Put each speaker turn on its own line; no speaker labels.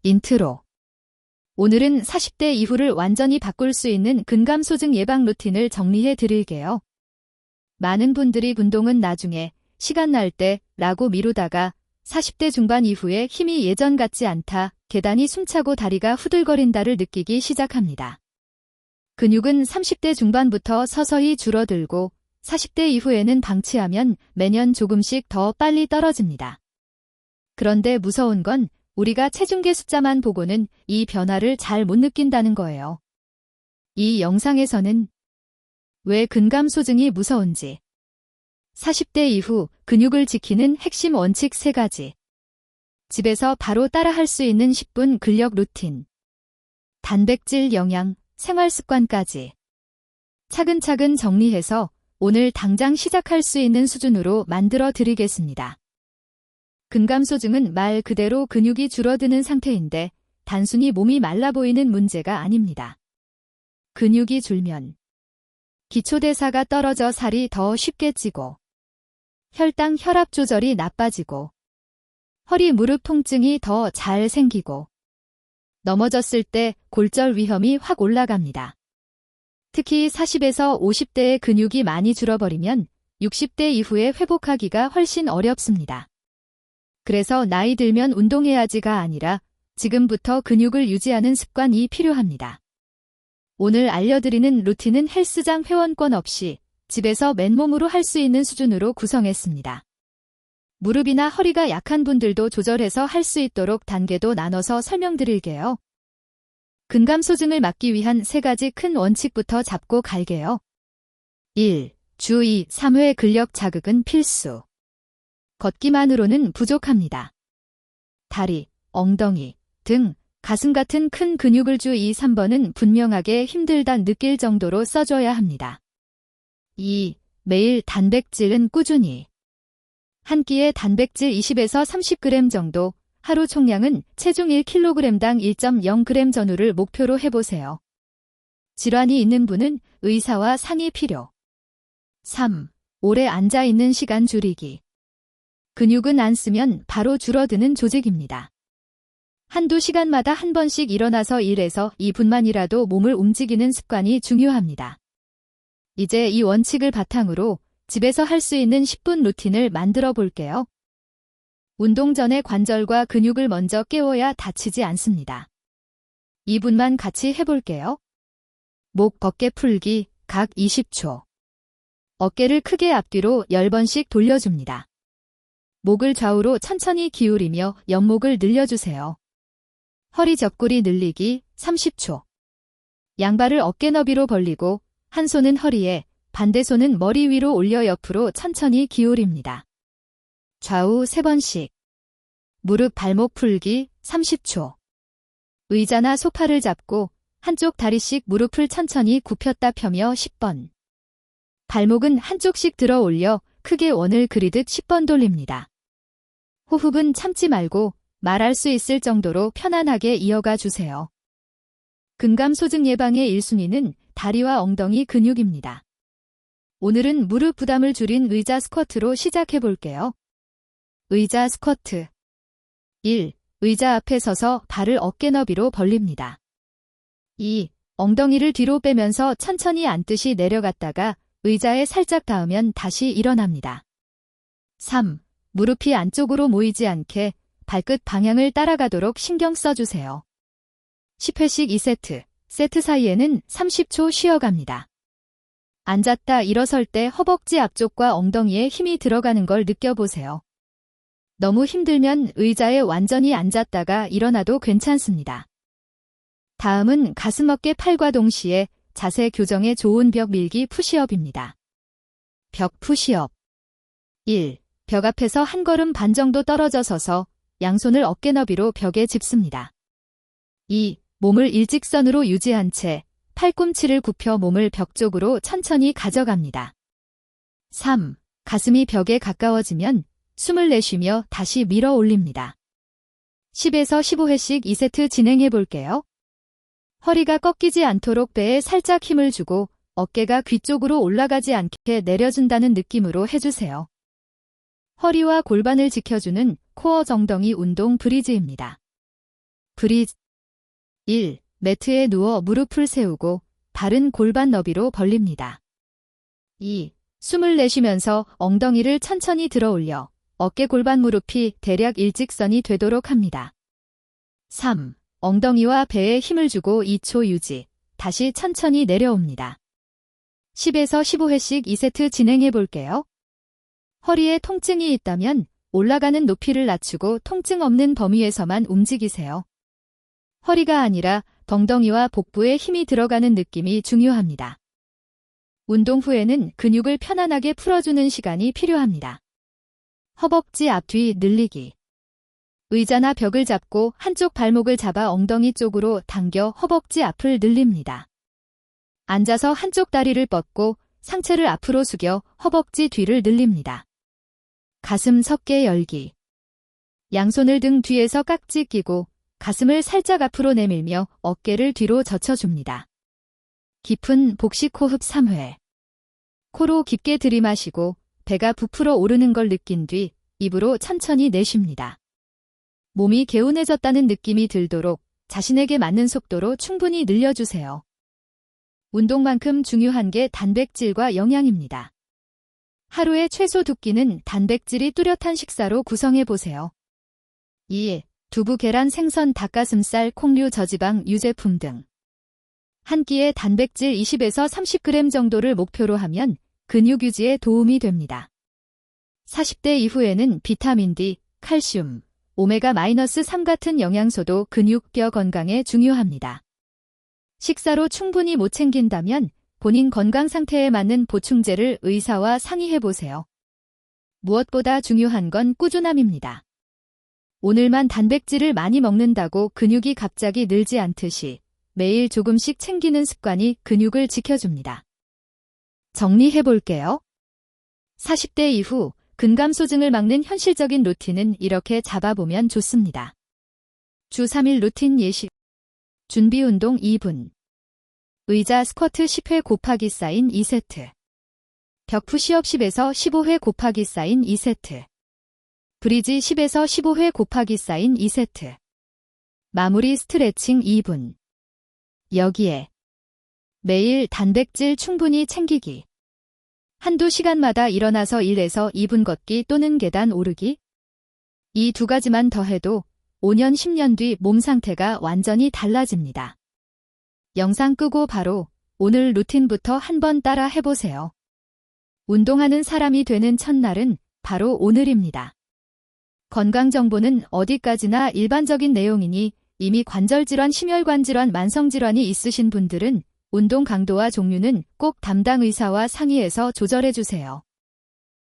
인트로. 오늘은 40대 이후를 완전히 바꿀 수 있는 근감소증 예방 루틴을 정리해 드릴게요. 많은 분들이 운동은 나중에, 시간 날 때 라고 미루다가 40대 중반 이후에 힘이 예전 같지 않다, 계단이 숨차고 다리가 후들거린다를 느끼기 시작합니다. 근육은 30대 중반부터 서서히 줄어들고 40대 이후에는 방치하면 매년 조금씩 더 빨리 떨어집니다. 그런데 무서운 건 우리가 체중계 숫자만 보고는 이 변화를 잘 못 느낀다는 거예요. 이 영상에서는 왜 근감소증이 무서운지, 40대 이후 근육을 지키는 핵심 원칙 3가지, 집에서 바로 따라할 수 있는 10분 근력 루틴, 단백질 영양, 생활습관까지 차근차근 정리해서 오늘 당장 시작할 수 있는 수준으로 만들어 드리겠습니다. 근감소증은 말 그대로 근육이 줄어드는 상태인데 단순히 몸이 말라 보이는 문제가 아닙니다. 근육이 줄면 기초대사가 떨어져 살이 더 쉽게 찌고 혈당 혈압 조절이 나빠지고 허리 무릎 통증이 더 잘 생기고 넘어졌을 때 골절 위험이 확 올라갑니다. 특히 40에서 50대의 근육이 많이 줄어버리면 60대 이후에 회복하기가 훨씬 어렵습니다. 그래서 나이 들면 운동해야지가 아니라 지금부터 근육을 유지하는 습관이 필요합니다. 오늘 알려드리는 루틴은 헬스장 회원권 없이 집에서 맨몸으로 할 수 있는 수준으로 구성했습니다. 무릎이나 허리가 약한 분들도 조절해서 할 수 있도록 단계도 나눠서 설명드릴게요. 근감소증을 막기 위한 3가지 큰 원칙부터 잡고 갈게요. 1. 주 2, 3회 근력 자극은 필수. 걷기만으로는 부족합니다. 다리, 엉덩이, 등, 가슴 같은 큰 근육을 주 2, 3번은 분명하게 힘들다 느낄 정도로 써줘야 합니다. 2. 매일 단백질은 꾸준히. 한 끼에 단백질 20에서 30g 정도, 하루 총량은 체중 1kg당 1.0g 전후를 목표로 해보세요. 질환이 있는 분은 의사와 상의 필요. 3. 오래 앉아있는 시간 줄이기. 근육은 안 쓰면 바로 줄어드는 조직입니다. 한두 시간마다 한 번씩 일어나서 1에서 2분만이라도 몸을 움직이는 습관이 중요합니다. 이제 이 원칙을 바탕으로 집에서 할 수 있는 10분 루틴을 만들어 볼게요. 운동 전에 관절과 근육을 먼저 깨워야 다치지 않습니다. 2분만 같이 해볼게요. 목 어깨 풀기, 각 20초. 어깨를 크게 앞뒤로 10번씩 돌려줍니다. 목을 좌우로 천천히 기울이며 옆목을 늘려주세요. 허리 접구리 늘리기 30초. 양발을 어깨 너비로 벌리고 한 손은 허리에, 반대 손은 머리 위로 올려 옆으로 천천히 기울입니다. 좌우 3번씩. 무릎 발목 풀기 30초. 의자나 소파를 잡고 한쪽 다리씩 무릎을 천천히 굽혔다 펴며 10번. 발목은 한쪽씩 들어 올려 크게 원을 그리듯 10번 돌립니다. 호흡은 참지 말고 말할 수 있을 정도로 편안하게 이어가 주세요. 근감소증 예방의 1순위는 다리와 엉덩이 근육입니다. 오늘은 무릎 부담을 줄인 의자 스쿼트로 시작해 볼게요. 의자 스쿼트. 1. 의자 앞에 서서 발을 어깨 너비로 벌립니다. 2. 엉덩이를 뒤로 빼면서 천천히 앉듯이 내려갔다가 의자에 살짝 닿으면 다시 일어납니다. 3. 무릎이 안쪽으로 모이지 않게 발끝 방향을 따라가도록 신경 써주세요. 10회씩 2세트, 세트 사이에는 30초 쉬어갑니다. 앉았다 일어설 때 허벅지 앞쪽과 엉덩이에 힘이 들어가는 걸 느껴보세요. 너무 힘들면 의자에 완전히 앉았다가 일어나도 괜찮습니다. 다음은 가슴 어깨 팔과 동시에 자세 교정에 좋은 벽 밀기 푸시업입니다. 벽 푸시업. 1. 벽 앞에서 한 걸음 반 정도 떨어져 서서 양손을 어깨 너비로 벽에 짚습니다. 2. 몸을 일직선으로 유지한 채 팔꿈치를 굽혀 몸을 벽 쪽으로 천천히 가져갑니다. 3. 가슴이 벽에 가까워지면 숨을 내쉬며 다시 밀어 올립니다. 10에서 15회씩 2세트 진행해 볼게요. 허리가 꺾이지 않도록 배에 살짝 힘을 주고 어깨가 귀 쪽으로 올라가지 않게 내려준다는 느낌으로 해주세요. 허리와 골반을 지켜주는 코어 정덩이 운동 브리즈입니다. 브리즈 1. 매트에 누워 무릎을 세우고 발은 골반 너비로 벌립니다. 2. 숨을 내쉬면서 엉덩이를 천천히 들어 올려 어깨 골반 무릎이 대략 일직선이 되도록 합니다. 3. 엉덩이와 배에 힘을 주고 2초 유지, 다시 천천히 내려옵니다. 10에서 15회씩 2세트 진행해 볼게요. 허리에 통증이 있다면 올라가는 높이를 낮추고 통증 없는 범위에서만 움직이세요. 허리가 아니라 엉덩이와 복부에 힘이 들어가는 느낌이 중요합니다. 운동 후에는 근육을 편안하게 풀어주는 시간이 필요합니다. 허벅지 앞뒤 늘리기. 의자나 벽을 잡고 한쪽 발목을 잡아 엉덩이 쪽으로 당겨 허벅지 앞을 늘립니다. 앉아서 한쪽 다리를 뻗고 상체를 앞으로 숙여 허벅지 뒤를 늘립니다. 가슴 섞개 열기. 양손을 등 뒤에서 깍지 끼고 가슴을 살짝 앞으로 내밀며 어깨를 뒤로 젖혀줍니다. 깊은 복식 호흡 3회. 코로 깊게 들이마시고 배가 부풀어 오르는 걸 느낀 뒤 입으로 천천히 내쉽니다. 몸이 개운해졌다는 느낌이 들도록 자신에게 맞는 속도로 충분히 늘려주세요. 운동만큼 중요한 게 단백질과 영양입니다. 하루에 최소 2끼는 단백질이 뚜렷한 식사로 구성해보세요. 2. 두부, 계란, 생선, 닭가슴살, 콩류, 저지방, 유제품 등. 한 끼에 단백질 20에서 30g 정도를 목표로 하면 근육 유지에 도움이 됩니다. 40대 이후에는 비타민 D, 칼슘, 오메가-3 같은 영양소도 근육, 뼈 건강에 중요합니다. 식사로 충분히 못 챙긴다면 본인 건강 상태에 맞는 보충제를 의사와 상의해보세요. 무엇보다 중요한 건 꾸준함입니다. 오늘만 단백질을 많이 먹는다고 근육이 갑자기 늘지 않듯이 매일 조금씩 챙기는 습관이 근육을 지켜줍니다. 정리해볼게요. 40대 이후 근감소증을 막는 현실적인 루틴은 이렇게 잡아보면 좋습니다. 주 3일 루틴 예시. 준비 운동 2분. 의자 스쿼트 10회 곱하기 사인 2세트. 벽 푸시업 10에서 15회 곱하기 사인 2세트. 브리지 10에서 15회 곱하기 사인 2세트. 마무리 스트레칭 2분. 여기에 매일 단백질 충분히 챙기기. 한두 시간마다 일어나서 1에서 2분 걷기 또는 계단 오르기. 이 두 가지만 더해도 5년, 10년 뒤 몸 상태가 완전히 달라집니다. 영상 끄고 바로 오늘 루틴부터 한번 따라 해보세요. 운동하는 사람이 되는 첫날은 바로 오늘입니다. 건강정보는 어디까지나 일반적인 내용이니 이미 관절질환, 심혈관질환, 만성질환이 있으신 분들은 운동 강도와 종류는 꼭 담당 의사와 상의해서 조절해주세요.